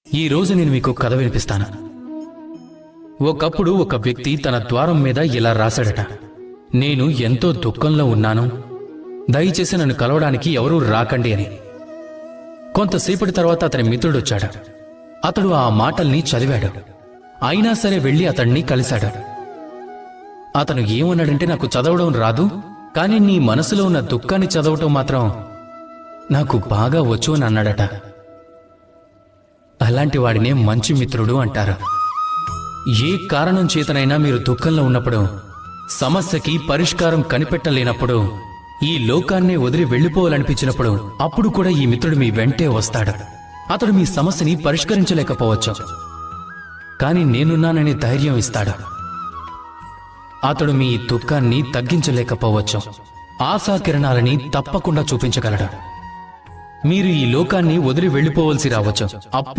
ఈ రోజు నేను మీకు కథ వినిపిస్తాను. ఒకప్పుడు ఒక వ్యక్తి తన ద్వారం మీద ఇలా రాశాడట, నేను ఎంతో దుఃఖంలో ఉన్నాను, దయచేసి నన్ను కలవడానికి ఎవరూ రాకండి అని. కొంతసేపటి తర్వాత అతని మిత్రుడొచ్చాడు. అతడు ఆ మాటల్ని చదివాడు. అయినా సరే వెళ్లి అతన్ని కలిశాడు. అతను ఏమన్నాడంటే, నాకు చదవడం రాదు, కానీ నీ మనసులో ఉన్న దుఃఖాన్ని చదవటం మాత్రం నాకు బాగా వచ్చు అని అన్నాడట. అలాంటి వాడినే మంచి మిత్రుడు అంటారు. ఏ కారణం చేతనైనా మీరు దుఃఖంలో ఉన్నప్పుడు, సమస్యకి పరిష్కారం కనిపెట్టలేనప్పుడు, ఈ లోకాన్నే వదిలి వెళ్లిపోవాలనిపించినప్పుడు, అప్పుడు కూడా ఈ మిత్రుడు మీ వెంటే వస్తాడు. అతడు మీ సమస్యని పరిష్కరించలేకపోవచ్చు, కానీ నేనున్నాననే ధైర్యం ఇస్తాడు. అతడు మీ దుఃఖాన్ని తగ్గించలేకపోవచ్చు, ఆశాకిరణాలని తప్పకుండా చూపించగలడు. మీరు ఈ లోకాన్ని వదిలి వెళ్లిపోవలసి రావచ్చు. అప్పుడు